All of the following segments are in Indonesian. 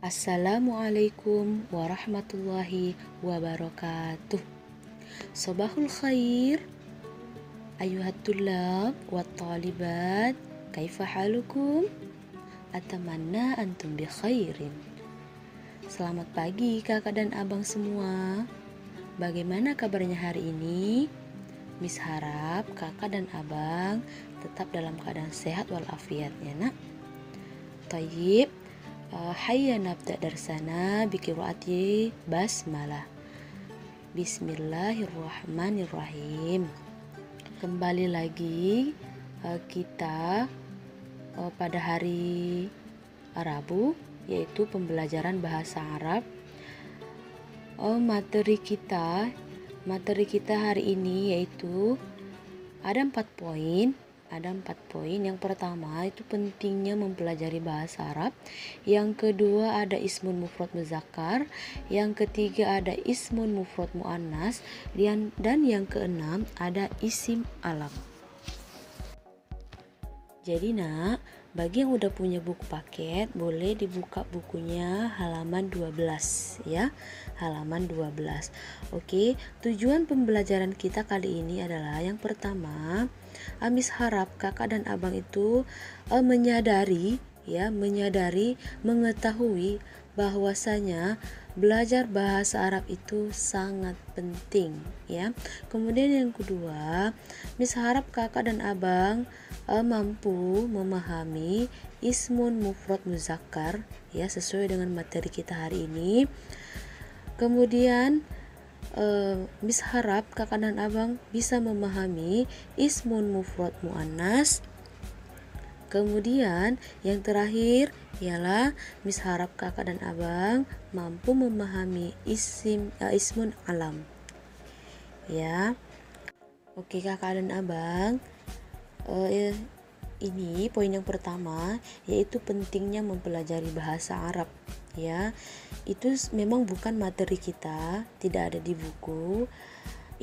Assalamualaikum warahmatullahi wabarakatuh. Sobahul khair ayuhat tullab wa talibat. Kaifa halukum? Atamanna antum bi khairin. Selamat pagi kakak dan abang semua. Bagaimana kabarnya hari ini? Miss harap kakak dan abang tetap dalam keadaan sehat walafiat ya nak. Tayyib. Hayya nabda darsana biqiraati basmalah. Bismillahirrahmanirrahim. Kembali lagi kita pada hari Rabu, yaitu pembelajaran bahasa Arab. Materi kita hari ini yaitu ada 4 poin. Yang pertama itu pentingnya mempelajari bahasa Arab. Yang kedua ada ismun mufrad muzakkar. Yang ketiga ada ismun mufrad muannas. Dan yang keenam ada isim alam. Jadi nak, bagi yang udah punya buku paket, boleh dibuka bukunya halaman 12 ya. Halaman 12. Oke, tujuan pembelajaran kita kali ini adalah yang pertama, Miss harap kakak dan abang itu menyadari, mengetahui bahwasanya belajar bahasa Arab itu sangat penting ya. Kemudian yang kedua, Miss harap kakak dan abang mampu memahami ismun mufrad muzakkar ya, sesuai dengan materi kita hari ini. Kemudian Miss harap kakak dan abang bisa memahami ismun mufrad muannas. Kemudian yang terakhir ialah Miss harap kakak dan abang mampu memahami ismun alam ya. Oke kakak dan abang, ini poin yang pertama, yaitu pentingnya mempelajari bahasa Arab ya. Itu memang bukan materi kita, tidak ada di buku.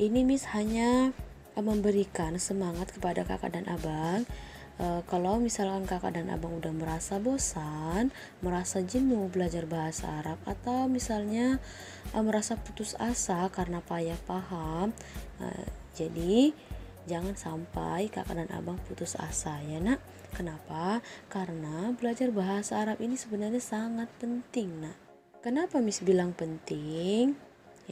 Ini Miss hanya memberikan semangat kepada kakak dan abang. Kalau misalkan kakak dan abang udah merasa bosan, merasa jenuh belajar bahasa Arab, atau misalnya merasa putus asa karena payah paham, jadi jangan sampai kakak dan abang putus asa ya nak. Kenapa? Karena belajar bahasa Arab ini sebenarnya sangat penting nak. Kenapa Miss bilang penting?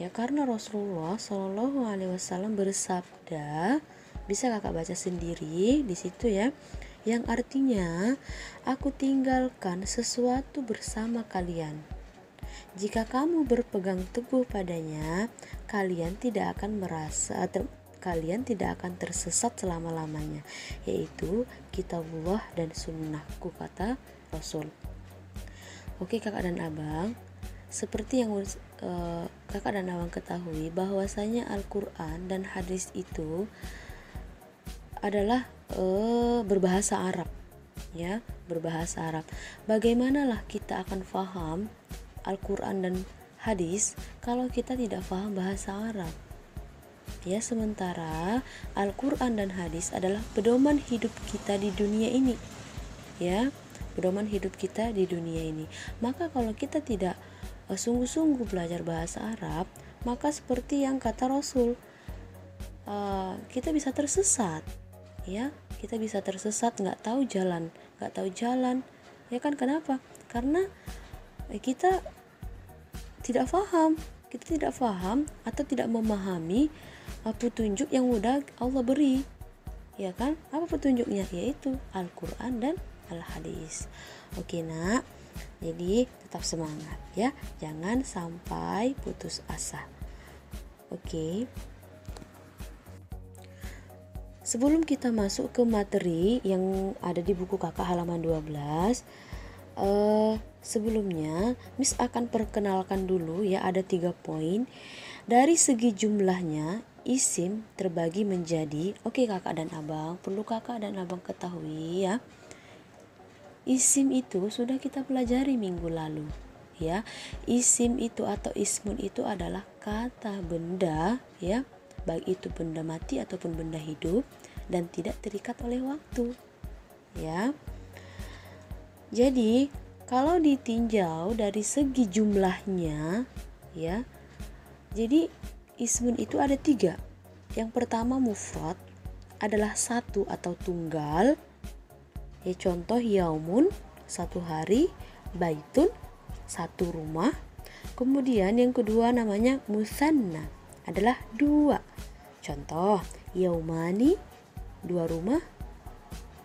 Ya karena Rasulullah Shallallahu Alaihi Wasallam bersabda, bisa kakak baca sendiri di situ ya, yang artinya aku tinggalkan sesuatu bersama kalian. Jika kamu berpegang teguh padanya, kalian tidak akan tersesat selama-lamanya, yaitu kitabullah dan sunnahku, kata Rasul. Oke kakak dan abang, seperti yang kakak dan abang ketahui bahwasanya Al-Quran dan hadis itu adalah berbahasa Arab ya, berbahasa Arab. Bagaimanalah kita akan paham Al-Quran dan hadis kalau kita tidak paham bahasa Arab ya. Sementara Al-Quran dan hadis adalah pedoman hidup kita di dunia ini ya, pedoman hidup kita di dunia ini. Maka kalau kita tidak sungguh-sungguh belajar bahasa Arab, maka seperti yang kata Rasul, kita bisa tersesat ya, kita bisa tersesat, nggak tahu jalan ya kan. Kenapa? Karena kita tidak paham atau tidak memahami petunjuk yang udah Allah beri ya kan. Apa petunjuknya? Yaitu Al-Quran dan Al-Hadis. Oke nak, jadi tetap semangat ya, jangan sampai putus asa. Oke. Sebelum kita masuk ke materi yang ada di buku kakak halaman 12, sebelumnya Miss akan perkenalkan dulu ya, ada 3 poin. Dari segi jumlahnya, isim terbagi menjadi, oke kakak dan abang, perlu kakak dan abang ketahui ya, isim itu sudah kita pelajari minggu lalu ya. Isim itu atau ismun itu adalah kata benda ya, baik itu benda mati ataupun benda hidup, dan tidak terikat oleh waktu ya. Jadi Kalau ditinjau dari segi jumlahnya, ya, jadi ismun itu ada 3. Yang pertama mufrad adalah satu atau tunggal. Ya, contoh yaumun, satu hari, baitun, satu rumah. Kemudian yang kedua namanya musanna adalah 2. Contoh yaumani, 2 rumah,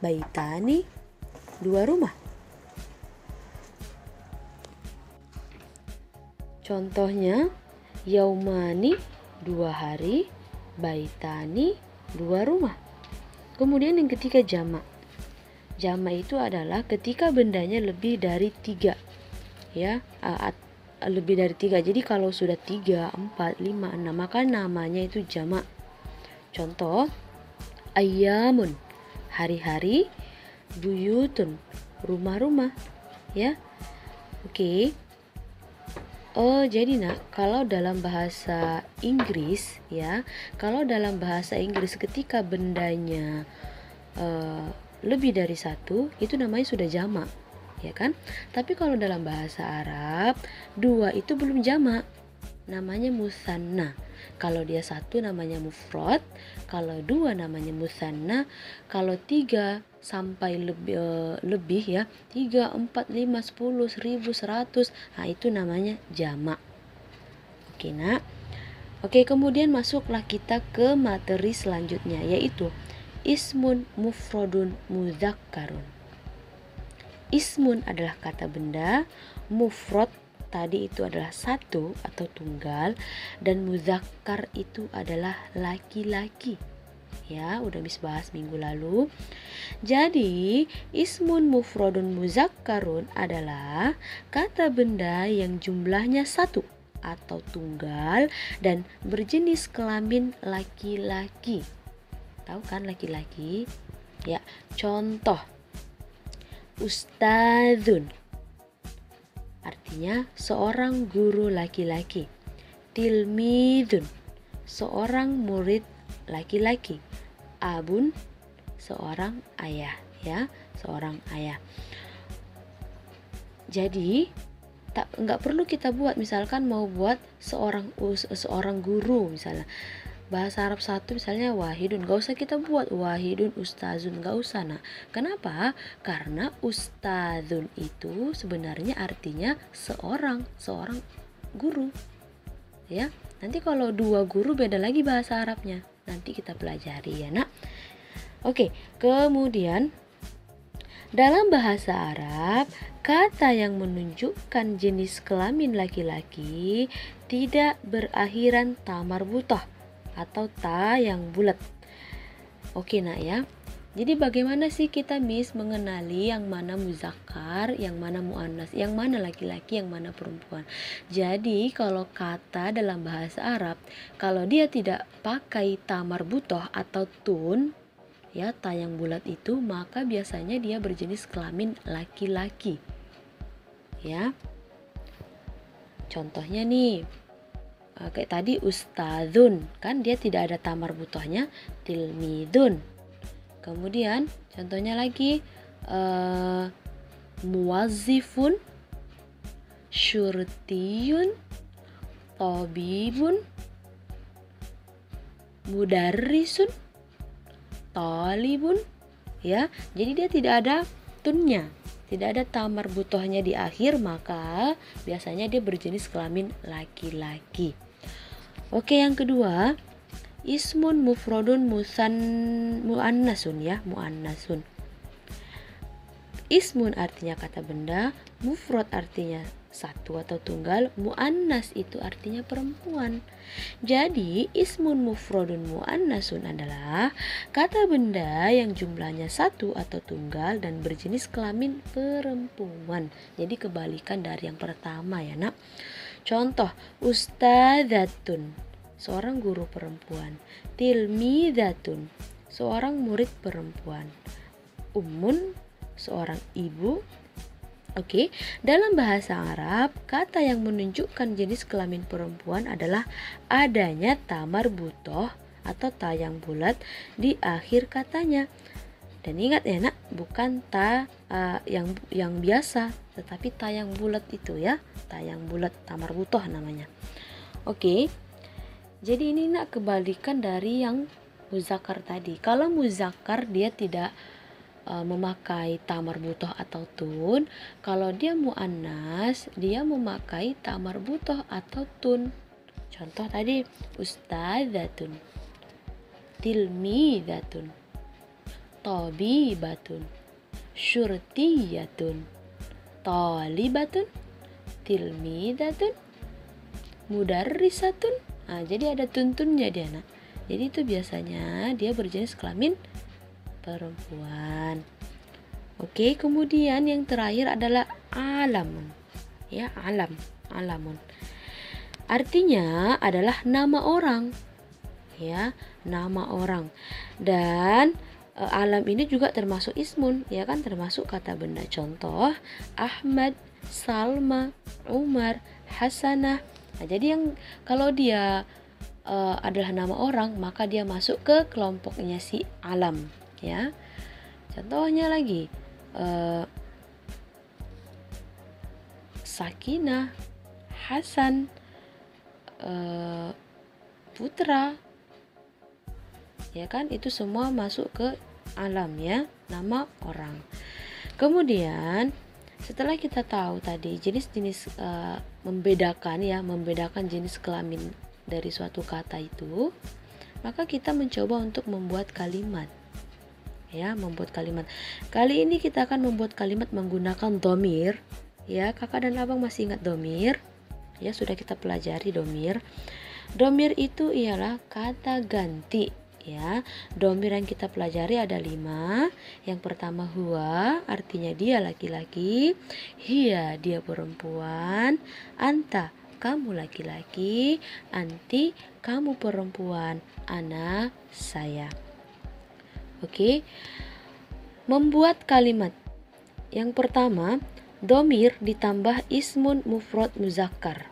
baitani, 2 rumah. Contohnya yaumani 2 hari, baitani 2 rumah. Kemudian yang ketiga jamak. Jamak itu adalah ketika bendanya lebih dari 3. Ya, lebih dari 3. Jadi kalau sudah 3, 4, 5, 6 maka namanya itu jamak. Contoh ayyamun, hari-hari, buyutun, rumah-rumah, ya. Oke. Jadi kalau dalam bahasa Inggris, ya, kalau dalam bahasa Inggris ketika bendanya lebih dari 1 itu namanya sudah jamak, ya kan? Tapi kalau dalam bahasa Arab 2 itu belum jamak, namanya musanna. Kalau dia 1 namanya mufrad, kalau 2 namanya musanna, kalau 3 sampai lebih ya, 3, 4, 5, 10, 1000, 100, nah itu namanya jamak. Oke nak. Oke, kemudian masuklah kita ke materi selanjutnya, yaitu ismun mufradun mudzakarun. Ismun adalah kata benda, mufrad tadi itu adalah 1 atau tunggal, dan muzakkar itu adalah laki-laki. Ya, udah bisa bahas minggu lalu. Jadi, ismun mufradun muzakkarun adalah kata benda yang jumlahnya 1 atau tunggal dan berjenis kelamin laki-laki. Tahu kan laki-laki? Ya, contoh ustadzun artinya seorang guru laki-laki. Tilmidun, seorang murid laki-laki. Abun, seorang ayah, ya, seorang ayah. Jadi nggak perlu kita buat, misalkan mau buat seorang guru, misalnya bahasa Arab 1 misalnya wahidun, gak usah kita buat wahidun ustazun, gak usah. Nah, kenapa? Karena ustazun itu sebenarnya artinya seorang guru, ya. Nanti kalau 2 guru beda lagi bahasa Arabnya, nanti kita pelajari ya nak. Oke, kemudian dalam bahasa Arab, kata yang menunjukkan jenis kelamin laki-laki tidak berakhiran ta marbutah atau ta yang bulat. Oke nak ya. Jadi bagaimana sih kita mengenali yang mana muzakkar, yang mana muannas, yang mana laki-laki, yang mana perempuan. Jadi kalau kata dalam bahasa Arab, kalau dia tidak pakai ta marbutah atau tun, ya, ta yang bulat itu, maka biasanya dia berjenis kelamin laki-laki. Ya. Contohnya nih, kayak tadi ustadzun, kan dia tidak ada ta marbutahnya, tilmidun. Kemudian contohnya lagi muwazzifun, syurtiyun, tabibun, mudarrisun, talibun, ya. Jadi dia tidak ada tunnya, tidak ada ta marbutahnya di akhir, maka biasanya dia berjenis kelamin laki-laki. Oke, yang kedua, ismun mufradun muannasun, ya, muannasun. Ismun artinya kata benda, mufrad artinya 1 atau tunggal, muannas itu artinya perempuan. Jadi ismun mufradun muannasun adalah kata benda yang jumlahnya 1 atau tunggal dan berjenis kelamin perempuan. Jadi kebalikan dari yang pertama ya nak. Contoh ustadzatun, seorang guru perempuan. Tilmidatun, seorang murid perempuan. Ummun, seorang ibu. Oke, dalam bahasa Arab, kata yang menunjukkan jenis kelamin perempuan adalah adanya ta marbutah atau ta yang bulat di akhir katanya. Dan ingat ya nak, bukan ta yang biasa, tetapi ta yang bulat itu ya, ta yang bulat, ta marbutoh namanya. Oke. Jadi ini nak kebalikan dari yang muzakkar tadi. Kalau muzakkar dia tidak memakai ta marbutoh atau tun. Kalau dia muannas, dia memakai ta marbutoh atau tun. Contoh tadi ustadzatun, tilmidatun, tabibatun, syurtiyatun, talibatun, tilmidatun, mudarrisatun. Jadi ada tuntunnya dia nak. Jadi itu biasanya dia berjenis kelamin perempuan. Oke, kemudian yang terakhir adalah alamun. Ya, alamun. Artinya adalah nama orang. Ya, nama orang. Dan alam ini juga termasuk ismun, ya kan, termasuk kata benda. Contoh Ahmad, Salma, Umar, Hasanah. Jadi yang kalau dia adalah nama orang, maka dia masuk ke kelompoknya si alam, ya. Contohnya lagi Sakinah, Hasan, Putra, ya kan, itu semua masuk ke alam ya, nama orang. Kemudian setelah kita tahu tadi jenis-jenis membedakan jenis kelamin dari suatu kata itu, maka kita mencoba untuk membuat kalimat. Ya, membuat kalimat. Kali ini kita akan membuat kalimat menggunakan domir. Ya, kakak dan abang masih ingat domir? Ya, sudah kita pelajari domir. Domir itu ialah kata ganti. Ya, domir yang kita pelajari ada 5. Yang pertama huwa, artinya dia laki-laki. Hiya, dia perempuan. Anta, kamu laki-laki. Anti, kamu perempuan. Ana, saya. Oke. Membuat kalimat. Yang pertama, domir ditambah ismun mufrad muzakkar.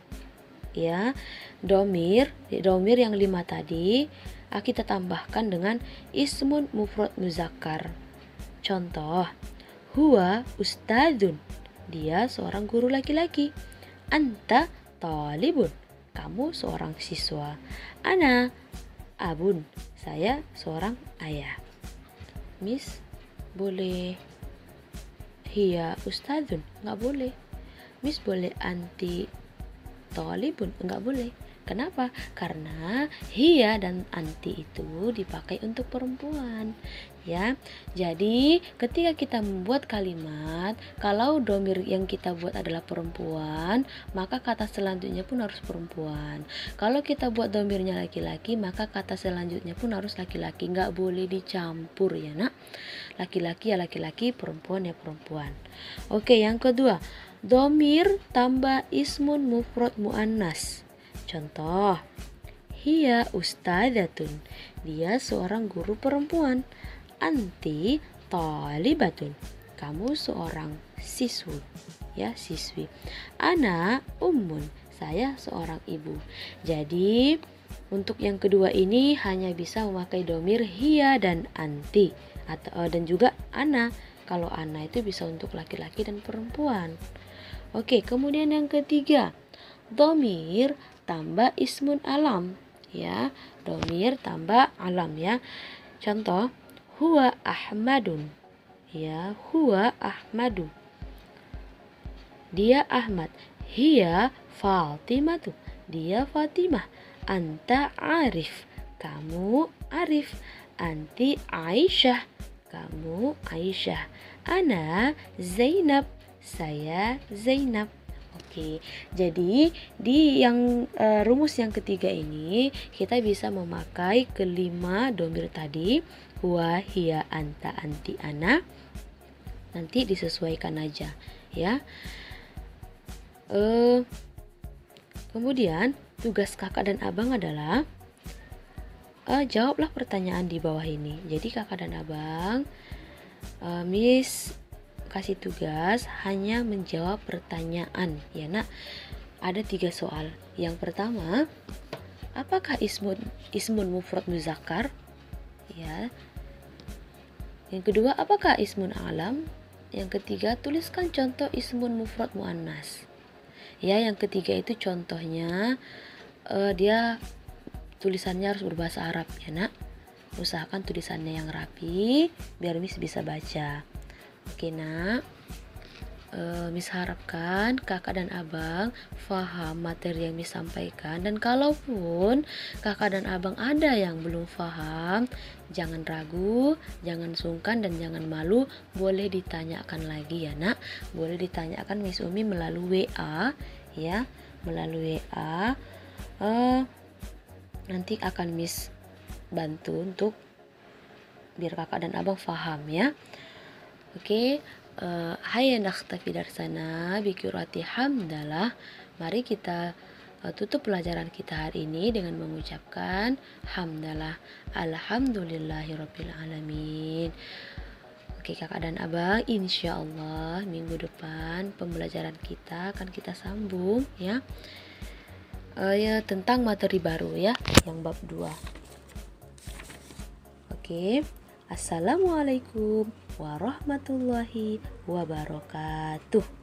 Ya, domir yang 5 tadi kita tambahkan dengan ismun mufrad muzakkar. Contoh, huwa ustadzun, dia seorang guru laki-laki. Anta talibun, kamu seorang siswa. Ana abun, saya seorang ayah. Miss, boleh hiya ustadzun? Enggak boleh. Miss, boleh anti talibun? Enggak boleh. Kenapa? Karena hiya dan anti itu dipakai untuk perempuan, ya. Jadi ketika kita membuat kalimat, kalau domir yang kita buat adalah perempuan, maka kata selanjutnya pun harus perempuan. Kalau kita buat domirnya laki-laki, maka kata selanjutnya pun harus laki-laki. Nggak boleh dicampur ya nak. Laki-laki ya laki-laki, perempuan ya perempuan. Oke, yang kedua, domir tambah ismun mufrad muannas. Contoh, hiya ustadzatun, dia seorang guru perempuan. Anti talibatun, kamu seorang siswi, ya siswi. Ana ummun, saya seorang ibu. Jadi untuk yang kedua ini hanya bisa memakai domir hiya dan anti dan juga ana. Kalau ana itu bisa untuk laki-laki dan perempuan. Oke, kemudian yang ketiga, domir tambah ismun alam, ya, domir tambah alam ya. Contoh, huwa ahmadun, ya, huwa ahmadu, dia Ahmad. Hiya Fatimatu, dia Fatimah. Anta Arif, kamu Arif. Anti Aisyah, kamu Aisyah. Ana Zainab, saya Zainab. Oke, jadi di yang rumus yang ketiga ini kita bisa memakai kelima domir tadi, huwa, hiya, anta, anti, ana. Nanti disesuaikan aja ya. Kemudian tugas kakak dan abang adalah jawablah pertanyaan di bawah ini. Jadi kakak dan abang, Miss kasih tugas hanya menjawab pertanyaan ya nak. Ada 3 soal. Yang pertama, apakah ismun mufrad muzakkar? Ya. Yang kedua, apakah ismun alam? Yang ketiga, tuliskan contoh ismun mufrad muannas. Ya, yang ketiga itu contohnya dia tulisannya harus berbahasa Arab ya nak. Usahakan tulisannya yang rapi biar Miss bisa baca. Oke nak. Miss harapkan kakak dan abang faham materi yang Miss sampaikan, dan kalaupun kakak dan abang ada yang belum faham, jangan ragu, jangan sungkan, dan jangan malu, boleh ditanyakan lagi ya nak. Boleh ditanyakan Miss Umi melalui WA ya, melalui WA. Nanti akan Miss bantu untuk biar kakak dan abang faham ya. Oke. Hayya nakhtafi darsana biqiraati hamdalah. Mari kita tutup pelajaran kita hari ini dengan mengucapkan hamdalah, alhamdulillahirabbil alamin. Oke kakak dan abang, insya Allah minggu depan pembelajaran kita akan kita sambung ya, ya tentang materi baru ya, yang bab 2. Oke. Assalamualaikum warahmatullahi wabarakatuh.